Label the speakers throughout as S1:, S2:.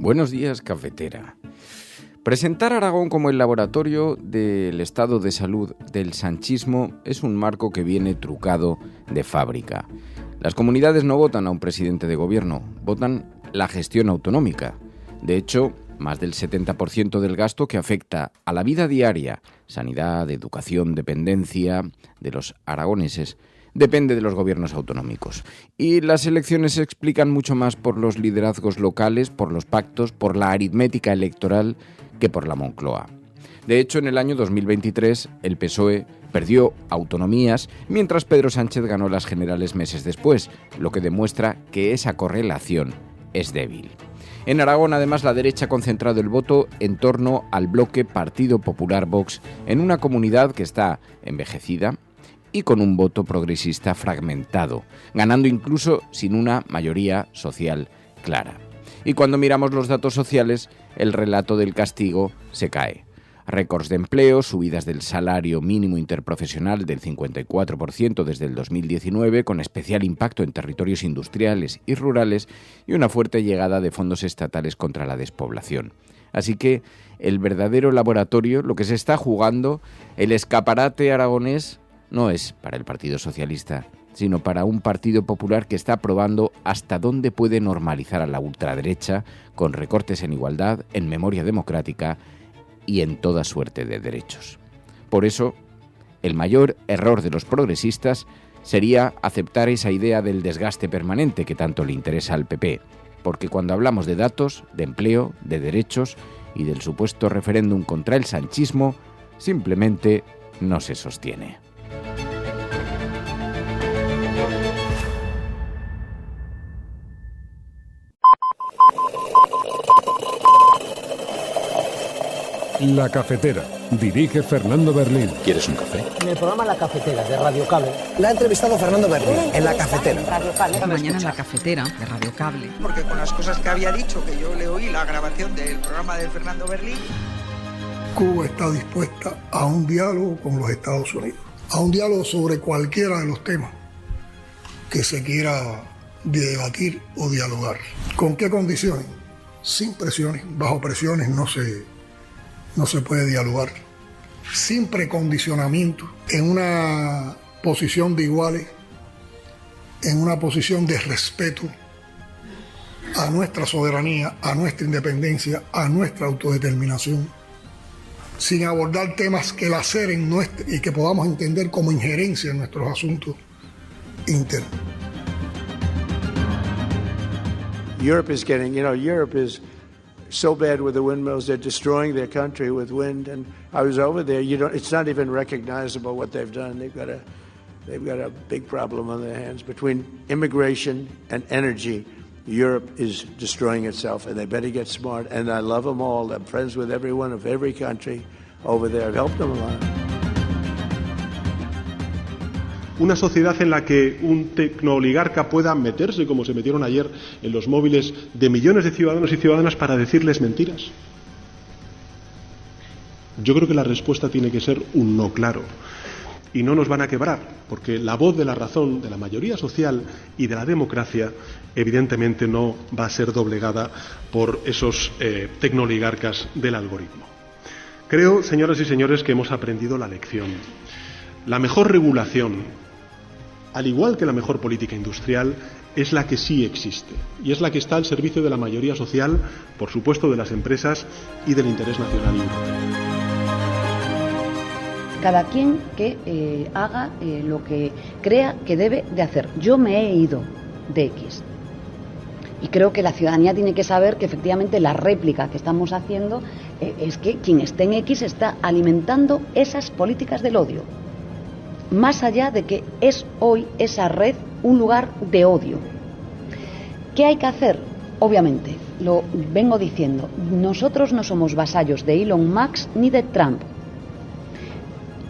S1: Buenos días, cafetera. Presentar a Aragón como el laboratorio del estado de salud del sanchismo es un marco que viene trucado de fábrica. Las comunidades no votan a un presidente de gobierno, votan la gestión autonómica. De hecho, más del 70% del gasto que afecta a la vida diaria, sanidad, educación, dependencia de los aragoneses, depende de los gobiernos autonómicos. Y las elecciones se explican mucho más por los liderazgos locales, por los pactos, por la aritmética electoral que por la Moncloa. De hecho, en el año 2023, el PSOE perdió autonomías, mientras Pedro Sánchez ganó las generales meses después, lo que demuestra que esa correlación es débil. En Aragón, además, la derecha ha concentrado el voto en torno al bloque Partido Popular-Vox en una comunidad que está envejecida y con un voto progresista fragmentado, ganando incluso sin una mayoría social clara. Y cuando miramos los datos sociales, el relato del castigo se cae. Récords de empleo, subidas del salario mínimo interprofesional del 54% desde el 2019, con especial impacto en territorios industriales y rurales, y una fuerte llegada de fondos estatales contra la despoblación. Así que el verdadero laboratorio, lo que se está jugando, el escaparate aragonés, no es para el Partido Socialista, sino para un Partido Popular que está probando hasta dónde puede normalizar a la ultraderecha con recortes en igualdad, en memoria democrática y en toda suerte de derechos. Por eso, el mayor error de los progresistas sería aceptar esa idea del desgaste permanente que tanto le interesa al PP, porque cuando hablamos de datos, de empleo, de derechos y del supuesto referéndum contra el sanchismo, simplemente no se sostiene.
S2: La Cafetera. Dirige Fernando Berlín.
S3: ¿Quieres un café?
S4: En el programa La Cafetera de Radio Cable.
S5: La ha entrevistado Fernando Berlín en La Cafetera.
S6: Mañana en La Cafetera de Radio Cable.
S7: Porque con las cosas que había dicho, que yo le oí la grabación del programa de Fernando Berlín.
S8: Cuba está dispuesta a un diálogo con los Estados Unidos. A un diálogo sobre cualquiera de los temas que se quiera debatir o dialogar. ¿Con qué condiciones? Sin presiones. Bajo presiones no se puede dialogar, sin precondicionamiento, en una posición de iguales, en una posición de respeto a nuestra soberanía, a nuestra independencia, a nuestra autodeterminación, sin abordar temas que laceren y que podamos entender como injerencia en nuestros asuntos internos.
S9: Europe is so bad with the windmills, they're destroying their country with wind. And I was over there. It's not even recognizable what they've done. They've got a big problem on their hands between immigration and energy. Europe is destroying itself, and they better get smart. And I love them all. I'm friends with everyone of every country over there. I've helped them a lot.
S10: Una sociedad en la que un tecnooligarca pueda meterse, como se metieron ayer, en los móviles de millones de ciudadanos y ciudadanas para decirles mentiras. Yo creo que la respuesta tiene que ser un no claro. Y no nos van a quebrar, porque la voz de la razón, de la mayoría social y de la democracia, evidentemente no va a ser doblegada por esos tecnooligarcas del algoritmo. Creo, señoras y señores, que hemos aprendido la lección. La mejor regulación, al igual que la mejor política industrial, es la que sí existe y es la que está al servicio de la mayoría social, por supuesto de las empresas y del interés nacional y europeo.
S11: Cada quien que haga lo que crea que debe de hacer. Yo me he ido de X. Y creo que la ciudadanía tiene que saber que efectivamente la réplica que estamos haciendo es que quien esté en X está alimentando esas políticas del odio. Más allá de que es hoy esa red un lugar de odio. ¿Qué hay que hacer? Obviamente, lo vengo diciendo, nosotros no somos vasallos de Elon Musk ni de Trump.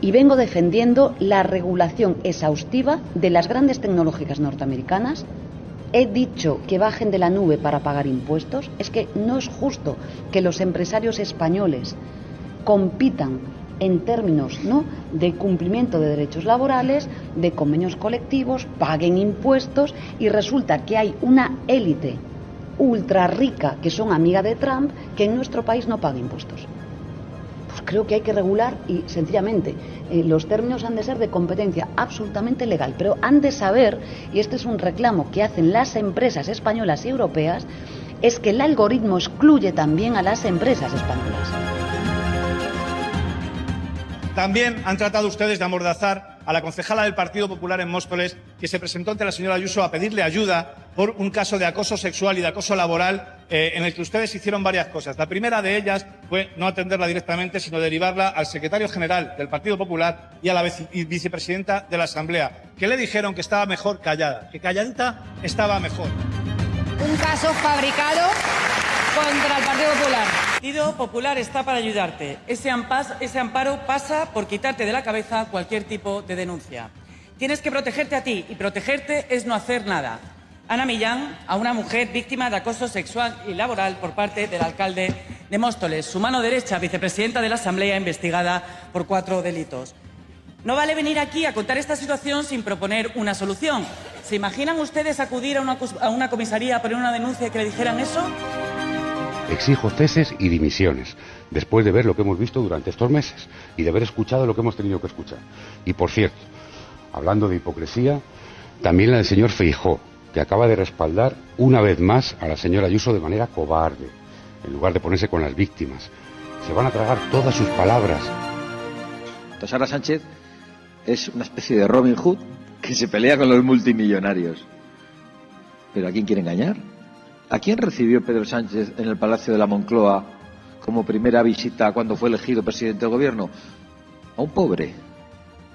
S11: Y vengo defendiendo la regulación exhaustiva de las grandes tecnológicas norteamericanas. He dicho que bajen de la nube para pagar impuestos. Es que no es justo que los empresarios españoles compitan en términos, ¿no?, de cumplimiento de derechos laborales, de convenios colectivos, paguen impuestos y resulta que hay una élite ultra rica que son amigas de Trump que en nuestro país no pagan impuestos. Pues creo que hay que regular y sencillamente los términos han de ser de competencia absolutamente legal, pero han de saber, y este es un reclamo que hacen las empresas españolas y europeas, es que el algoritmo excluye también a las empresas españolas.
S3: También han tratado ustedes de amordazar a la concejala del Partido Popular en Móstoles, que se presentó ante la señora Ayuso a pedirle ayuda por un caso de acoso sexual y de acoso laboral en el que ustedes hicieron varias cosas. La primera de ellas fue no atenderla directamente, sino derivarla al secretario general del Partido Popular y a la vicepresidenta de la Asamblea, que le dijeron que estaba mejor callada, que calladita estaba mejor.
S12: Un caso fabricado contra el Partido Popular.
S13: El Partido Popular está para ayudarte. Ese amparo pasa por quitarte de la cabeza cualquier tipo de denuncia. Tienes que protegerte a ti, y protegerte es no hacer nada. Ana Millán, a una mujer víctima de acoso sexual y laboral por parte del alcalde de Móstoles, su mano derecha, vicepresidenta de la Asamblea, investigada por 4 delitos. No vale venir aquí a contar esta situación sin proponer una solución. ¿Se imaginan ustedes acudir a una comisaría a poner una denuncia y que le dijeran eso?
S14: Exijo ceses y dimisiones, después de ver lo que hemos visto durante estos meses y de haber escuchado lo que hemos tenido que escuchar. Y por cierto, hablando de hipocresía, también la del señor Feijóo, que acaba de respaldar una vez más a la señora Ayuso de manera cobarde, en lugar de ponerse con las víctimas. Se van a tragar todas sus palabras.
S15: Sara Sánchez es una especie de Robin Hood que se pelea con los multimillonarios. ¿Pero a quién quiere engañar? ¿A quién recibió Pedro Sánchez en el Palacio de la Moncloa como primera visita cuando fue elegido presidente del gobierno? A un pobre.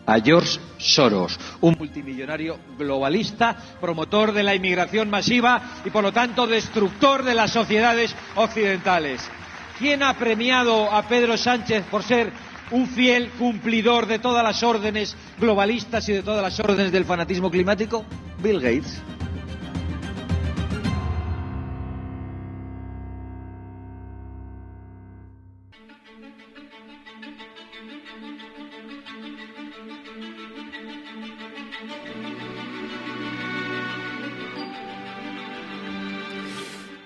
S15: A George Soros, un multimillonario globalista, promotor de la inmigración masiva y por lo tanto destructor de las sociedades occidentales. ¿Quién ha premiado a Pedro Sánchez por ser un fiel cumplidor de todas las órdenes globalistas y de todas las órdenes del fanatismo climático? Bill Gates.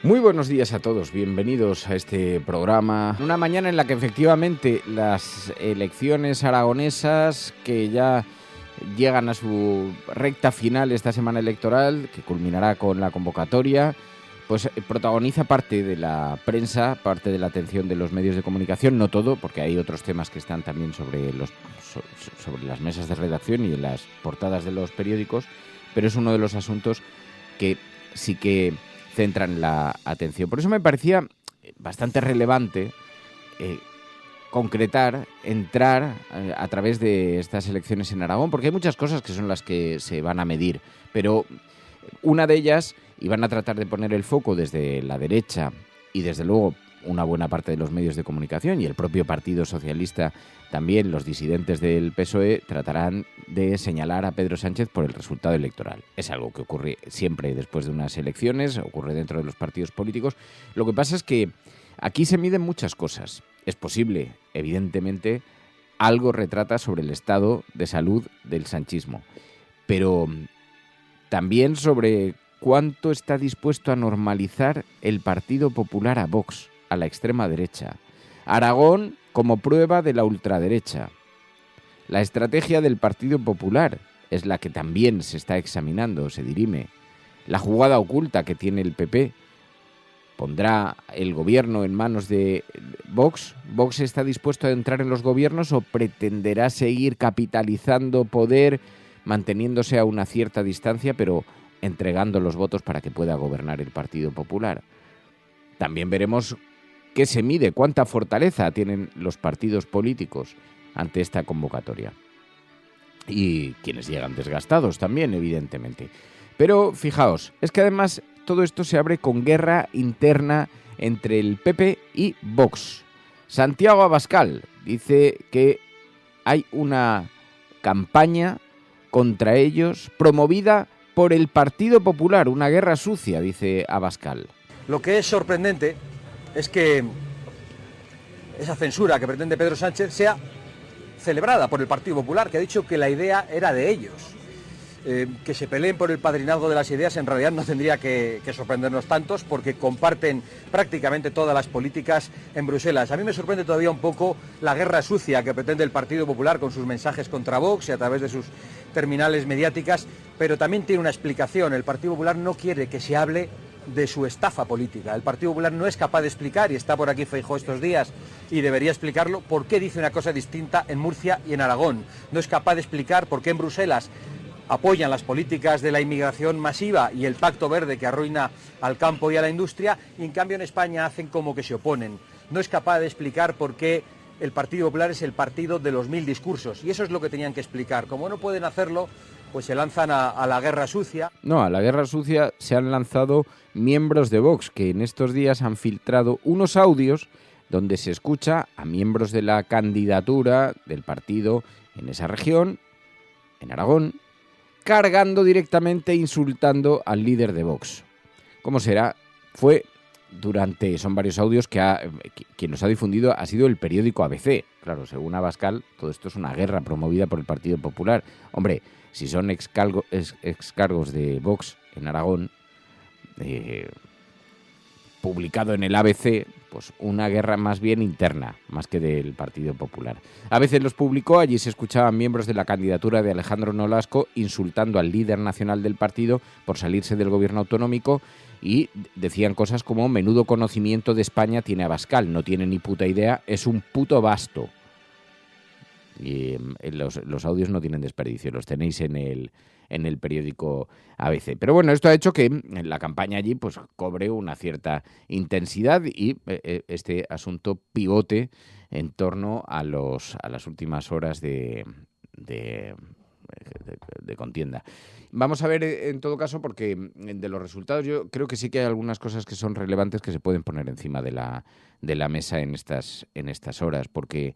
S1: Muy buenos días a todos, bienvenidos a este programa. Una mañana en la que efectivamente las elecciones aragonesas, que ya llegan a su recta final esta semana electoral, que culminará con la convocatoria, pues protagoniza parte de la prensa, parte de la atención de los medios de comunicación, no todo, porque hay otros temas que están también sobre las mesas de redacción y en las portadas de los periódicos, pero es uno de los asuntos que sí que centran la atención. Por eso me parecía bastante relevante concretar, entrar a través de estas elecciones en Aragón, porque hay muchas cosas que son las que se van a medir, pero una de ellas, y van a tratar de poner el foco desde la derecha y desde luego una buena parte de los medios de comunicación y el propio Partido Socialista también, los disidentes del PSOE, tratarán de señalar a Pedro Sánchez por el resultado electoral. Es algo que ocurre siempre después de unas elecciones, ocurre dentro de los partidos políticos. Lo que pasa es que aquí se miden muchas cosas. Es posible, evidentemente, algo retrata sobre el estado de salud del sanchismo, pero también sobre cuánto está dispuesto a normalizar el Partido Popular a Vox, a la extrema derecha. Aragón como prueba de la ultraderecha. La estrategia del Partido Popular es la que también se está examinando, se dirime. La jugada oculta que tiene el PP. ¿Pondrá el gobierno en manos de Vox? ¿Vox está dispuesto a entrar en los gobiernos o pretenderá seguir capitalizando poder, manteniéndose a una cierta distancia, pero entregando los votos para que pueda gobernar el Partido Popular? También veremos qué se mide, cuánta fortaleza tienen los partidos políticos ante esta convocatoria. Y quienes llegan desgastados también, evidentemente. Pero fijaos, es que además todo esto se abre con guerra interna entre el PP y Vox. Santiago Abascal dice que hay una campaña contra ellos promovida por el Partido Popular, una guerra sucia, dice Abascal.
S16: Lo que es sorprendente es que esa censura que pretende Pedro Sánchez sea celebrada por el Partido Popular, que ha dicho que la idea era de ellos. Que se peleen por el padrinazgo de las ideas en realidad no tendría que sorprendernos tantos, porque comparten prácticamente todas las políticas en Bruselas. A mí me sorprende todavía un poco la guerra sucia que pretende el Partido Popular con sus mensajes contra Vox y a través de sus terminales mediáticas, pero también tiene una explicación. El Partido Popular no quiere que se hable de su estafa política. El Partido Popular no es capaz de explicar, y está por aquí Feijóo estos días y debería explicarlo, por qué dice una cosa distinta en Murcia y en Aragón. No es capaz de explicar por qué en Bruselas apoyan las políticas de la inmigración masiva y el Pacto Verde que arruina al campo y a la industria, y en cambio en España hacen como que se oponen. No es capaz de explicar por qué el Partido Popular es el partido de los 1000 discursos, y eso es lo que tenían que explicar. Como no pueden hacerlo, pues se lanzan a la guerra sucia.
S1: No, a la guerra sucia se han lanzado miembros de Vox, que en estos días han filtrado unos audios donde se escucha a miembros de la candidatura del partido en esa región, en Aragón, cargando directamente, insultando al líder de Vox. ¿Cómo será? Son varios audios quien los ha difundido ha sido el periódico ABC. Claro, según Abascal, todo esto es una guerra promovida por el Partido Popular. Hombre, si son excargos de Vox en Aragón, publicado en el ABC, pues una guerra más bien interna, más que del Partido Popular. A veces los publicó, allí se escuchaban miembros de la candidatura de Alejandro Nolasco insultando al líder nacional del partido por salirse del gobierno autonómico, y decían cosas como: menudo conocimiento de España tiene Abascal, no tiene ni puta idea, es un puto basto. Y los audios no tienen desperdicio, los tenéis en el periódico ABC. Pero bueno, esto ha hecho que la campaña allí pues cobre una cierta intensidad y este asunto pivote en torno a las últimas horas de contienda. Vamos a ver, en todo caso, porque de los resultados yo creo que sí que hay algunas cosas que son relevantes que se pueden poner encima de la mesa en estas horas, porque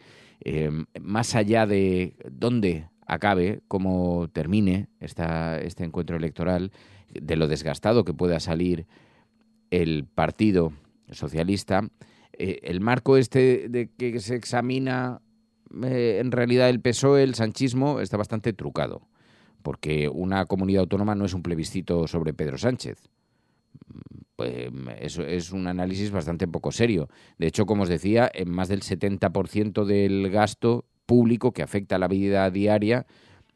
S1: más allá de dónde acabe, cómo termine este encuentro electoral, de lo desgastado que pueda salir el Partido Socialista, el marco de que se examina en realidad el PSOE, el sanchismo, está bastante trucado, porque una comunidad autónoma no es un plebiscito sobre Pedro Sánchez. Pues eso es un análisis bastante poco serio. De hecho, como os decía, en más del 70% del gasto público que afecta a la vida diaria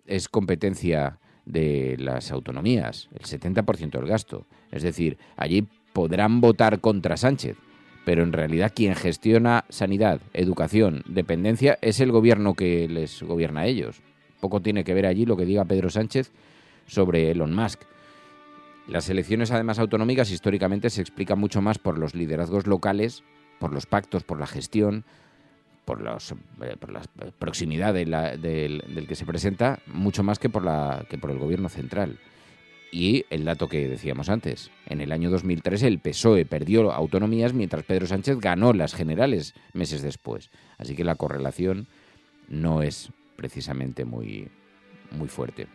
S1: es competencia de las autonomías, el 70% del gasto. Es decir, allí podrán votar contra Sánchez, pero en realidad quien gestiona sanidad, educación, dependencia es el gobierno que les gobierna a ellos. Poco tiene que ver allí lo que diga Pedro Sánchez sobre Elon Musk. Las elecciones, además autonómicas, históricamente se explican mucho más por los liderazgos locales, por los pactos, por la gestión, por la proximidad del que se presenta, mucho más que por el gobierno central. Y el dato que decíamos antes, en el año 2003 el PSOE perdió autonomías mientras Pedro Sánchez ganó las generales meses después. Así que la correlación no es precisamente muy, muy fuerte.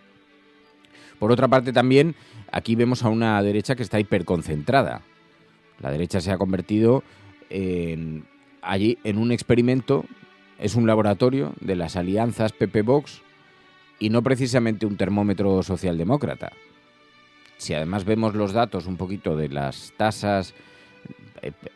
S1: Por otra parte también, aquí vemos a una derecha que está hiperconcentrada. La derecha se ha convertido allí en un experimento, es un laboratorio de las alianzas PP-Vox y no precisamente un termómetro socialdemócrata. Si además vemos los datos un poquito de las tasas,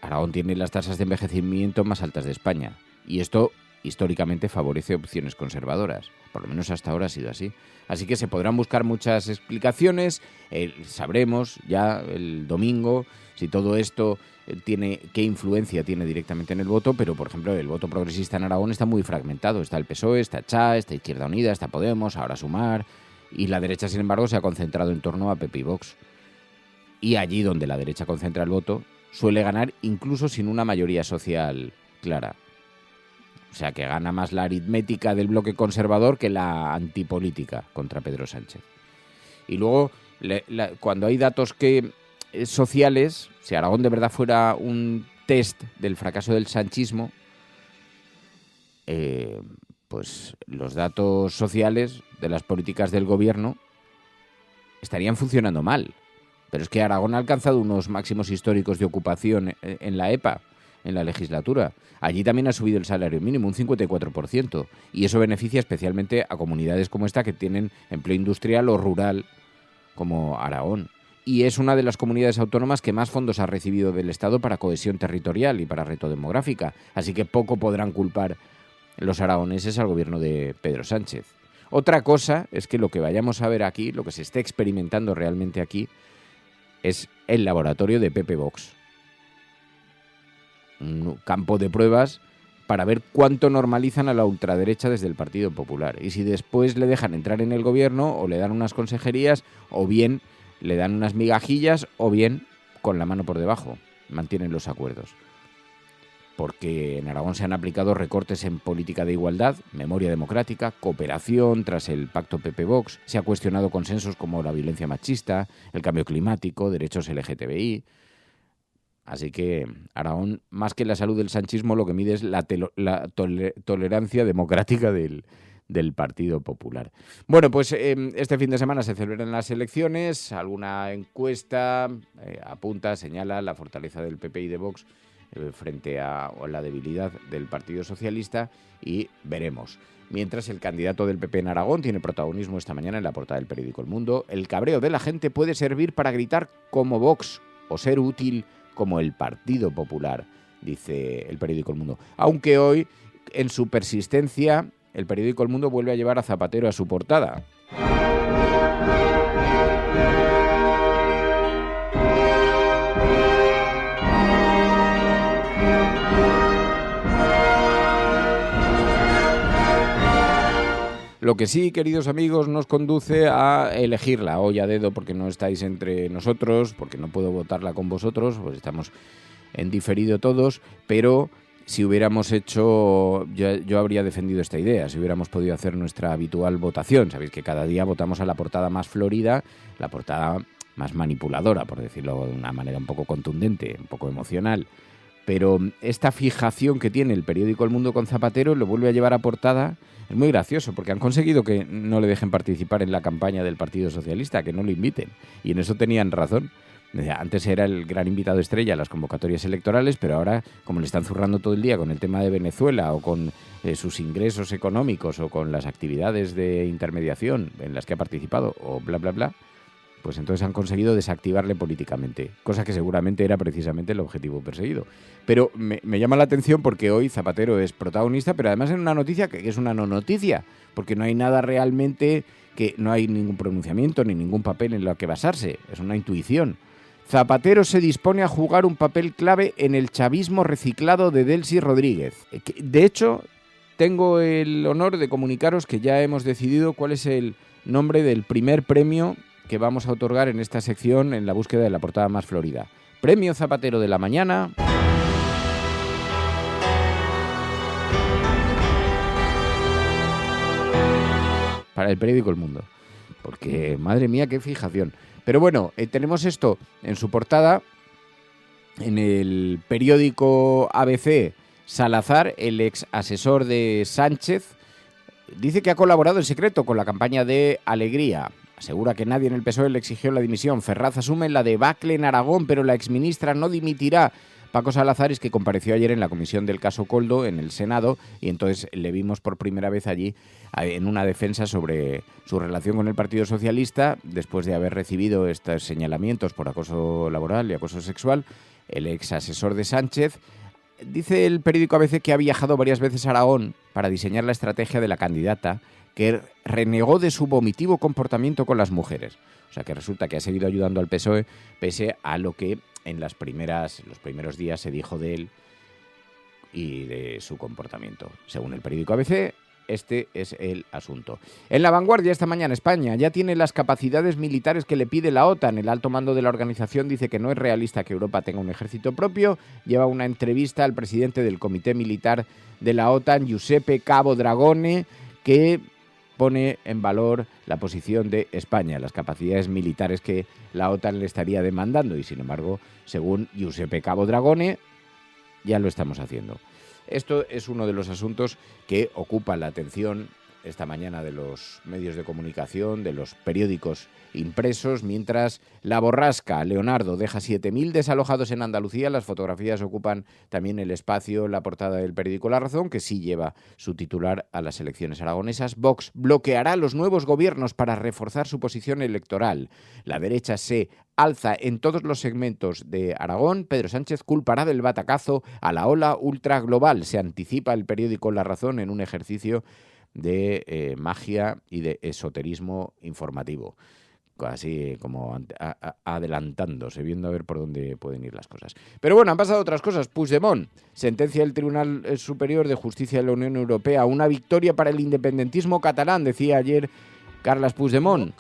S1: Aragón tiene las tasas de envejecimiento más altas de España, y esto históricamente favorece opciones conservadoras, por lo menos hasta ahora ha sido así. Así que se podrán buscar muchas explicaciones, sabremos ya el domingo si todo esto qué influencia tiene directamente en el voto, pero por ejemplo el voto progresista en Aragón está muy fragmentado, está el PSOE, está CHA, está Izquierda Unida, está Podemos, ahora Sumar, y la derecha sin embargo se ha concentrado en torno a PP y Vox. Y allí donde la derecha concentra el voto suele ganar incluso sin una mayoría social clara. O sea, que gana más la aritmética del bloque conservador que la antipolítica contra Pedro Sánchez. Y luego, cuando hay datos sociales, si Aragón de verdad fuera un test del fracaso del sanchismo, pues los datos sociales de las políticas del gobierno estarían funcionando mal. Pero es que Aragón ha alcanzado unos máximos históricos de ocupación en la EPA. en la legislatura. Allí también ha subido el salario mínimo un 54%, y eso beneficia especialmente a comunidades como esta que tienen empleo industrial o rural, como Aragón. Y es una de las comunidades autónomas que más fondos ha recibido del Estado para cohesión territorial y para reto demográfica. Así que poco podrán culpar los aragoneses al gobierno de Pedro Sánchez. Otra cosa es que lo que vayamos a ver aquí, lo que se esté experimentando realmente aquí, es el laboratorio de Pepe Vox. Un campo de pruebas para ver cuánto normalizan a la ultraderecha desde el Partido Popular. Y si después le dejan entrar en el gobierno, o le dan unas consejerías, o bien le dan unas migajillas, o bien con la mano por debajo mantienen los acuerdos. Porque en Aragón se han aplicado recortes en política de igualdad, memoria democrática, cooperación tras el pacto PP-Vox, se ha cuestionado consensos como la violencia machista, el cambio climático, derechos LGTBI. Así que Aragón, más que la salud del sanchismo, lo que mide es la tolerancia democrática del Partido Popular. Bueno, pues este fin de semana se celebran las elecciones, alguna encuesta apunta, señala la fortaleza del PP y de Vox frente a la debilidad del Partido Socialista, y veremos. Mientras, el candidato del PP en Aragón tiene protagonismo esta mañana en la portada del periódico El Mundo. El cabreo de la gente puede servir para gritar como Vox o ser útil como el Partido Popular, dice el periódico El Mundo. Aunque hoy, en su persistencia, el periódico El Mundo vuelve a llevar a Zapatero a su portada. Lo que sí, queridos amigos, nos conduce a elegirla hoy a dedo, porque no estáis entre nosotros, porque no puedo votarla con vosotros, pues estamos en diferido todos, pero si hubiéramos hecho, yo habría defendido esta idea, si hubiéramos podido hacer nuestra habitual votación. Sabéis que cada día votamos a la portada más florida, la portada más manipuladora, por decirlo de una manera un poco contundente, un poco emocional. Pero esta fijación que tiene el periódico El Mundo con Zapatero lo vuelve a llevar a portada. Es muy gracioso, porque han conseguido que no le dejen participar en la campaña del Partido Socialista, que no lo inviten. Y en eso tenían razón. Antes era el gran invitado estrella a las convocatorias electorales, pero ahora, como le están zurrando todo el día con el tema de Venezuela, o con sus ingresos económicos, o con las actividades de intermediación en las que ha participado, o bla, bla, bla, pues entonces han conseguido desactivarle políticamente, cosa que seguramente era precisamente el objetivo perseguido. Pero me llama la atención porque hoy Zapatero es protagonista, pero además en una noticia que es una no noticia, porque no hay nada realmente, que no hay ningún pronunciamiento ni ningún papel en lo que basarse, es una intuición. Zapatero se dispone a jugar un papel clave en el chavismo reciclado de Delcy Rodríguez. De hecho, tengo el honor de comunicaros que ya hemos decidido cuál es el nombre del primer premio que vamos a otorgar en esta sección en la búsqueda de la portada más florida. Premio Zapatero de la mañana. Para el periódico El Mundo. Porque, madre mía, qué fijación. Pero bueno, tenemos esto en su portada. En el periódico ABC, Salazar, el ex asesor de Sánchez, dice que ha colaborado en secreto con la campaña de Alegría. Asegura que nadie en el PSOE le exigió la dimisión. Ferraz asume la debacle en Aragón, pero la exministra no dimitirá. Paco Salazar es que compareció ayer en la comisión del caso Koldo en el Senado, y entonces le vimos por primera vez allí en una defensa sobre su relación con el Partido Socialista, después de haber recibido estos señalamientos por acoso laboral y acoso sexual. El ex asesor de Sánchez. Dice el periódico ABC que ha viajado varias veces a Aragón para diseñar la estrategia de la candidata, que renegó de su vomitivo comportamiento con las mujeres. O sea que resulta que ha seguido ayudando al PSOE pese a lo que en los primeros días se dijo de él y de su comportamiento. Según el periódico ABC, este es el asunto. En La Vanguardia esta mañana, España ya tiene las capacidades militares que le pide la OTAN. El alto mando de la organización dice que no es realista que Europa tenga un ejército propio. Lleva una entrevista al presidente del Comité Militar de la OTAN, Giuseppe Cabo Dragone, que pone en valor la posición de España, las capacidades militares que la OTAN le estaría demandando, y sin embargo, según Giuseppe Cabo Dragone, ya lo estamos haciendo. Esto es uno de los asuntos que ocupa la atención esta mañana de los medios de comunicación, de los periódicos impresos, mientras la borrasca Leonardo deja 7.000 desalojados en Andalucía. Las fotografías ocupan también el espacio en la portada del periódico La Razón, que sí lleva su titular a las elecciones aragonesas. Vox bloqueará los nuevos gobiernos para reforzar su posición electoral. La derecha se alza en todos los segmentos de Aragón. Pedro Sánchez culpará del batacazo a la ola ultraglobal. Se anticipa el periódico La Razón en un ejercicio de magia y de esoterismo informativo, así como adelantándose, viendo a ver por dónde pueden ir las cosas. Pero bueno, han pasado otras cosas. Puigdemont, sentencia del Tribunal Superior de Justicia de la Unión Europea, una victoria para el independentismo catalán, decía ayer Carles Puigdemont.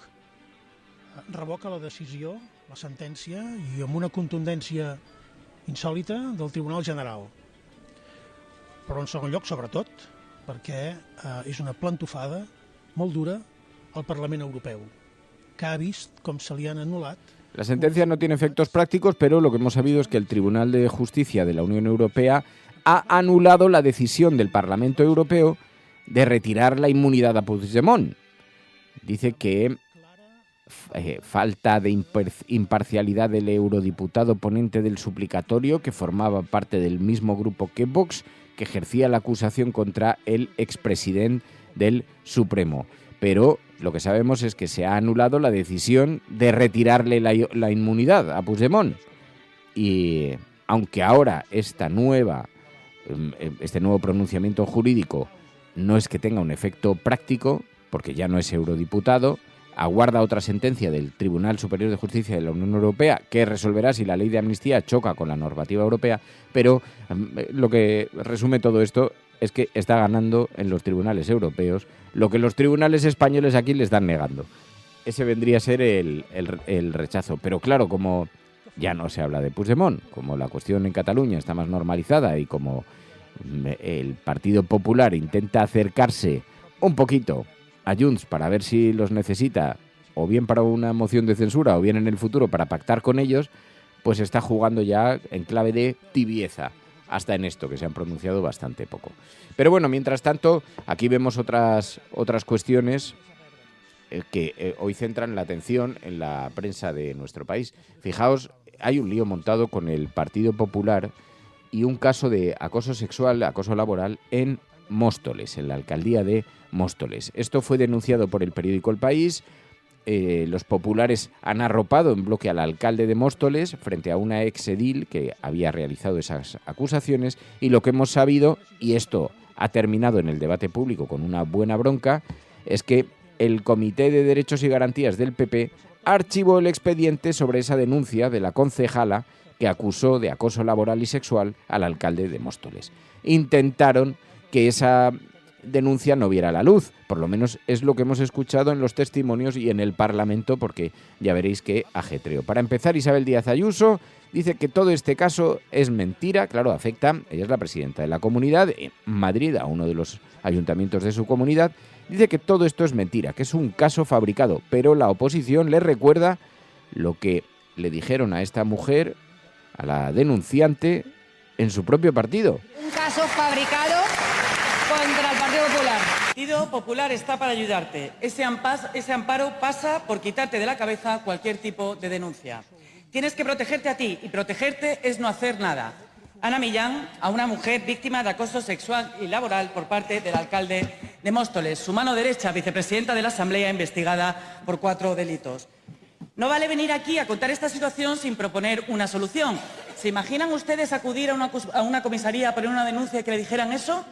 S17: Revoca la decisió, la sentència, i amb una contundència insòlita del Tribunal General. Però en segon lloc, sobretot, perquè és una plantofada molt dura al Parlament Europeu, que ha vist com se li han anul·lat.
S1: La sentencia no tiene efectos prácticos, pero lo que hemos sabido es que el Tribunal de Justicia de la Unión Europea ha anulado la decisión del Parlamento Europeo de retirar la inmunidad a Puigdemont. Dice que falta de imparcialidad del eurodiputado ponente del suplicatorio, que formaba parte del mismo grupo que Vox, que ejercía la acusación contra el expresidente del Supremo. Pero lo que sabemos es que se ha anulado la decisión de retirarle la inmunidad a Puigdemont. Y aunque ahora este nuevo pronunciamiento jurídico no es que tenga un efecto práctico, porque ya no es eurodiputado, aguarda otra sentencia del Tribunal Superior de Justicia de la Unión Europea que resolverá si la ley de amnistía choca con la normativa europea, pero lo que resume todo esto es que está ganando en los tribunales europeos lo que los tribunales españoles aquí le están negando. Ese vendría a ser el rechazo. Pero claro, como ya no se habla de Puigdemont, como la cuestión en Cataluña está más normalizada y como el Partido Popular intenta acercarse un poquito a Junts para ver si los necesita, o bien para una moción de censura, o bien en el futuro para pactar con ellos, pues está jugando ya en clave de tibieza, hasta en esto, que se han pronunciado bastante poco. Pero bueno, mientras tanto, aquí vemos otras cuestiones que hoy centran la atención en la prensa de nuestro país. Fijaos, hay un lío montado con el Partido Popular y un caso de acoso sexual, acoso laboral en Móstoles, en la alcaldía de Móstoles. Esto fue denunciado por el periódico El País. Los populares han arropado en bloque al alcalde de Móstoles frente a una exedil que había realizado esas acusaciones, y lo que hemos sabido, y esto ha terminado en el debate público con una buena bronca, es que el Comité de Derechos y Garantías del PP archivó el expediente sobre esa denuncia de la concejala que acusó de acoso laboral y sexual al alcalde de Móstoles. Intentaron que esa denuncia no viera la luz, por lo menos es lo que hemos escuchado en los testimonios y en el Parlamento, porque ya veréis qué ajetreo. Para empezar, Isabel Díaz Ayuso dice que todo este caso es mentira. Claro, afecta, ella es la presidenta de la comunidad, en Madrid, a uno de los ayuntamientos de su comunidad. Dice que todo esto es mentira, que es un caso fabricado, pero la oposición le recuerda lo que le dijeron a esta mujer, a la denunciante, en su propio partido.
S12: Un caso fabricado contra el Partido Popular.
S13: El Partido Popular está para ayudarte. Ese amparo pasa por quitarte de la cabeza cualquier tipo de denuncia. Tienes que protegerte a ti, y protegerte es no hacer nada. Ana Millán, a una mujer víctima de acoso sexual y laboral por parte del alcalde de Móstoles, su mano derecha, vicepresidenta de la Asamblea, investigada por 4 delitos. No vale venir aquí a contar esta situación sin proponer una solución. ¿Se imaginan ustedes acudir a una comisaría a poner una denuncia y que le dijeran eso?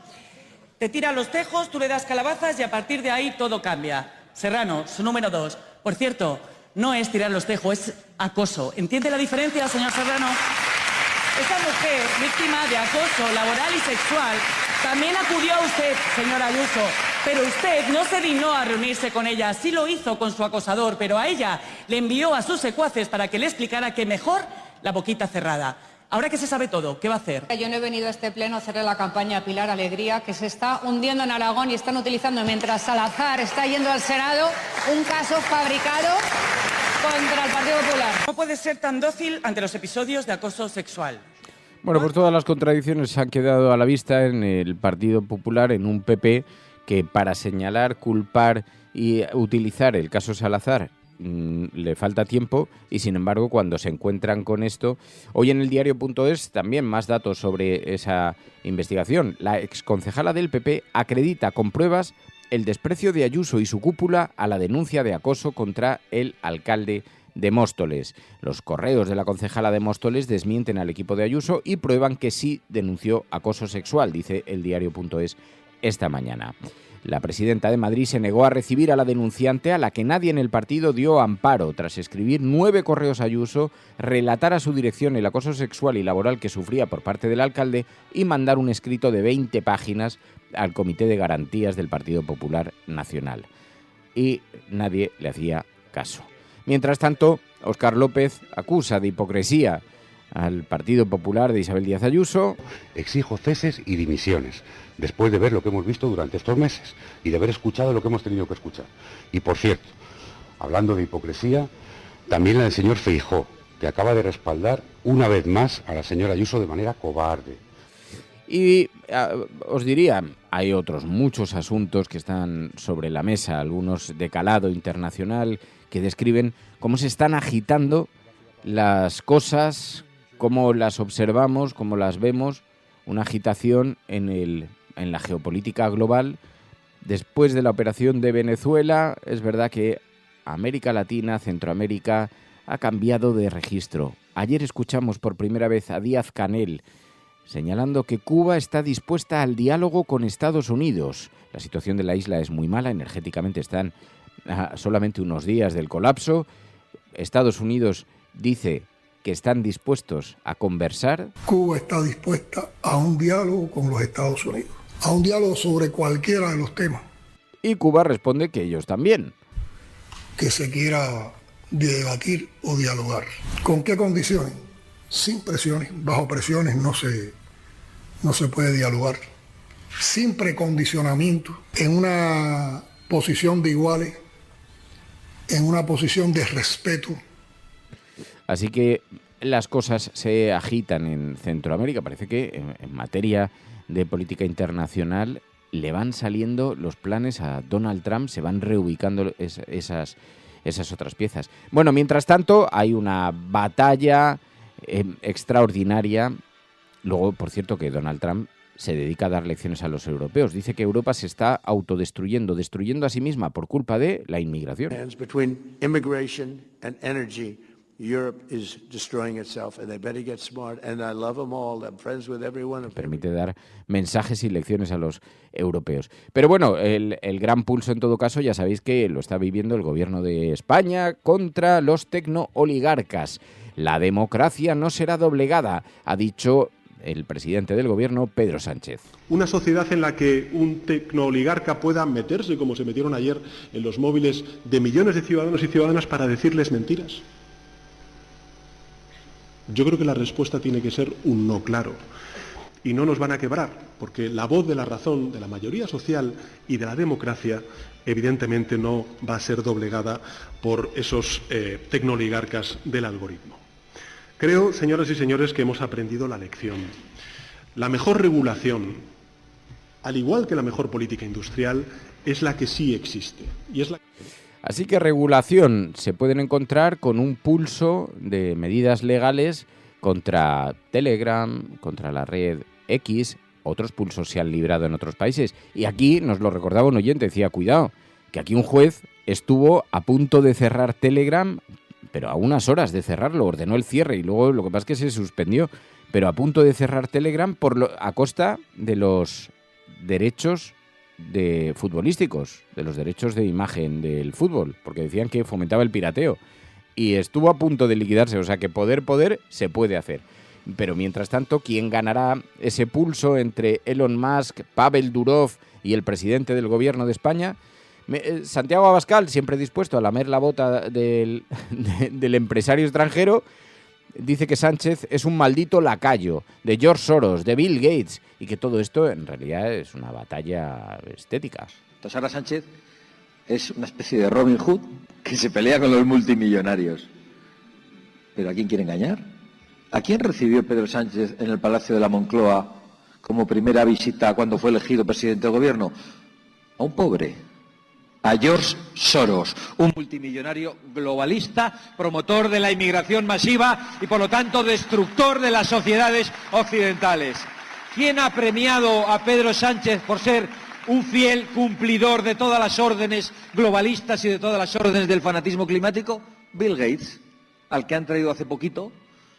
S13: Te tiran los tejos, tú le das calabazas y a partir de ahí todo cambia. Serrano, su número 2. Por cierto, no es tirar los tejos, es acoso. ¿Entiende la diferencia, señor Serrano? Esta mujer, víctima de acoso laboral y sexual, también acudió a usted, señora Ayuso, pero usted no se dignó a reunirse con ella. Sí lo hizo con su acosador, pero a ella le envió a sus secuaces para que le explicara que mejor la boquita cerrada. Ahora que se sabe todo, ¿qué va a hacer?
S18: Yo no he venido a este pleno a hacerle la campaña a Pilar Alegría, que se está hundiendo en Aragón y están utilizando, mientras Salazar está yendo al Senado, un caso fabricado contra el Partido Popular.
S13: No puede ser tan dócil ante los episodios de acoso sexual.
S1: Bueno, pues todas las contradicciones se han quedado a la vista en el Partido Popular, en un PP que para señalar, culpar y utilizar el caso Salazar le falta tiempo, y sin embargo cuando se encuentran con esto, hoy en el diario.es también más datos sobre esa investigación. La exconcejala del PP acredita con pruebas el desprecio de Ayuso y su cúpula a la denuncia de acoso contra el alcalde de Móstoles. Los correos de la concejala de Móstoles desmienten al equipo de Ayuso y prueban que sí denunció acoso sexual, dice el diario.es esta mañana. La presidenta de Madrid se negó a recibir a la denunciante, a la que nadie en el partido dio amparo, tras escribir 9 correos a Ayuso, relatar a su dirección el acoso sexual y laboral que sufría por parte del alcalde y mandar un escrito de 20 páginas al Comité de Garantías del Partido Popular Nacional. Y nadie le hacía caso. Mientras tanto, Óscar López acusa de hipocresía al Partido Popular de Isabel Díaz Ayuso.
S14: Exijo ceses y dimisiones, después de ver lo que hemos visto durante estos meses y de haber escuchado lo que hemos tenido que escuchar. Y por cierto, hablando de hipocresía, también la del señor Feijóo, que acaba de respaldar una vez más a la señora Ayuso de manera cobarde.
S1: Y os diría, hay otros muchos asuntos que están sobre la mesa, algunos de calado internacional, que describen cómo se están agitando las cosas, cómo las observamos, cómo las vemos, una agitación en la geopolítica global. Después de la operación de Venezuela, es verdad que América Latina, Centroamérica, ha cambiado de registro. Ayer escuchamos por primera vez a Díaz-Canel señalando que Cuba está dispuesta al diálogo con Estados Unidos. La situación de la isla es muy mala, energéticamente están a solamente unos días del colapso. Estados Unidos dice que están dispuestos a conversar.
S8: Cuba está dispuesta a un diálogo con los Estados Unidos, a un diálogo sobre cualquiera de los temas.
S1: Y Cuba responde que ellos también.
S8: Que se quiera debatir o dialogar. ¿Con qué condiciones? Sin presiones. Bajo presiones no se puede dialogar. Sin precondicionamiento, en una posición de iguales, en una posición de respeto.
S1: Así que las cosas se agitan en Centroamérica. Parece que en materia de política internacional le van saliendo los planes a Donald Trump, se van reubicando esas otras piezas. Bueno, mientras tanto hay una batalla extraordinaria. Luego, por cierto, que Donald Trump se dedica a dar lecciones a los europeos. Dice que Europa se está autodestruyendo, destruyendo a sí misma por culpa de la inmigración. Permite dar mensajes y lecciones a los europeos. Pero bueno, el gran pulso en todo caso, ya sabéis que lo está viviendo el gobierno de España contra los tecnooligarcas. La democracia no será doblegada, ha dicho el presidente del gobierno, Pedro Sánchez.
S10: Una sociedad en la que un tecnooligarca pueda meterse, como se metieron ayer, en los móviles de millones de ciudadanos y ciudadanas para decirles mentiras. Yo creo que la respuesta tiene que ser un no claro. Y no nos van a quebrar, porque la voz de la razón, de la mayoría social y de la democracia, evidentemente no va a ser doblegada por esos tecnooligarcas del algoritmo. Creo, señoras y señores, que hemos aprendido la lección. La mejor regulación, al igual que la mejor política industrial, es la que sí existe.
S1: Así que regulación se pueden encontrar con un pulso de medidas legales contra Telegram, contra la red X. Otros pulsos se han librado en otros países. Y aquí nos lo recordaba un oyente, decía, cuidado, que aquí un juez estuvo a punto de cerrar Telegram, pero a unas horas de cerrarlo, ordenó el cierre y luego lo que pasa es que se suspendió, pero a punto de cerrar Telegram a costa de los derechos futbolísticos, de los derechos de imagen del fútbol, porque decían que fomentaba el pirateo y estuvo a punto de liquidarse, o sea que poder se puede hacer. Pero mientras tanto, ¿quién ganará ese pulso entre Elon Musk, Pavel Durov y el presidente del gobierno de España? Santiago Abascal, siempre dispuesto a lamer la bota del empresario extranjero, dice que Sánchez es un maldito lacayo de George Soros, de Bill Gates, y que todo esto en realidad es una batalla estética.
S15: Sara Sánchez es una especie de Robin Hood que se pelea con los multimillonarios. ¿Pero a quién quiere engañar? ¿A quién recibió Pedro Sánchez en el Palacio de la Moncloa como primera visita cuando fue elegido presidente del gobierno? a un pobre, a George Soros, un multimillonario globalista, promotor de la inmigración masiva y por lo tanto destructor de las sociedades occidentales. ¿Quién ha premiado a Pedro Sánchez por ser un fiel cumplidor de todas las órdenes globalistas y de todas las órdenes del fanatismo climático? Bill Gates, al que han traído hace poquito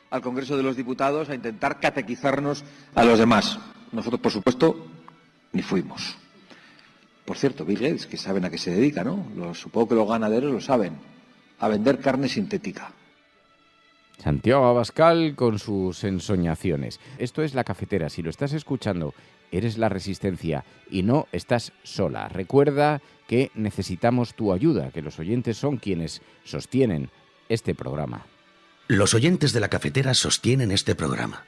S15: al Congreso de los Diputados a intentar catequizarnos a los demás. Nosotros, por supuesto, ni fuimos. Por cierto, Bill Gates, que saben a qué se dedica, ¿no? Supongo que los ganaderos lo saben, a vender carne sintética.
S1: Santiago Abascal con sus ensoñaciones. Esto es La Cafetera. Si lo estás escuchando, eres la Resistencia y no estás sola. Recuerda que necesitamos tu ayuda, que los oyentes son quienes sostienen este programa.
S19: Los oyentes de La Cafetera sostienen este programa.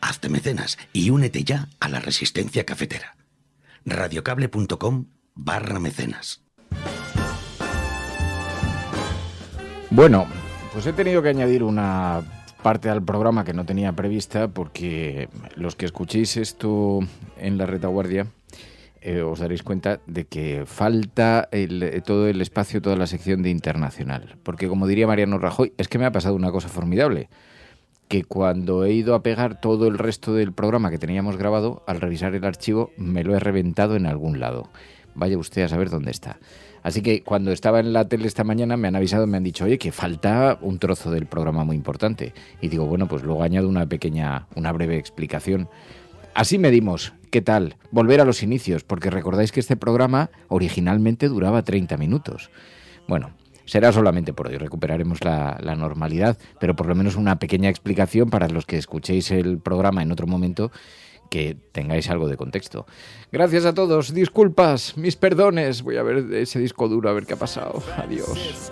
S19: Hazte mecenas y únete ya a la Resistencia Cafetera. radiocable.com/mecenas.
S1: Bueno, pues he tenido que añadir una parte al programa que no tenía prevista porque los que escuchéis esto en la retaguardia os daréis cuenta de que falta todo el espacio, toda la sección de internacional. Porque como diría Mariano Rajoy, es que me ha pasado una cosa formidable, que cuando he ido a pegar todo el resto del programa que teníamos grabado, al revisar el archivo me lo he reventado en algún lado. Vaya usted a saber dónde está. Así que cuando estaba en la tele esta mañana me han avisado, me han dicho, oye, que falta un trozo del programa muy importante. Y digo, bueno, pues luego añado una breve explicación. Así medimos, ¿qué tal? Volver a los inicios, porque recordáis que este programa originalmente duraba 30 minutos. Bueno, será solamente por hoy, recuperaremos la normalidad, pero por lo menos una pequeña explicación para los que escuchéis el programa en otro momento, que tengáis algo de contexto. Gracias a todos, disculpas, mis perdones. Voy a ver ese disco duro, a ver qué ha pasado. Adiós.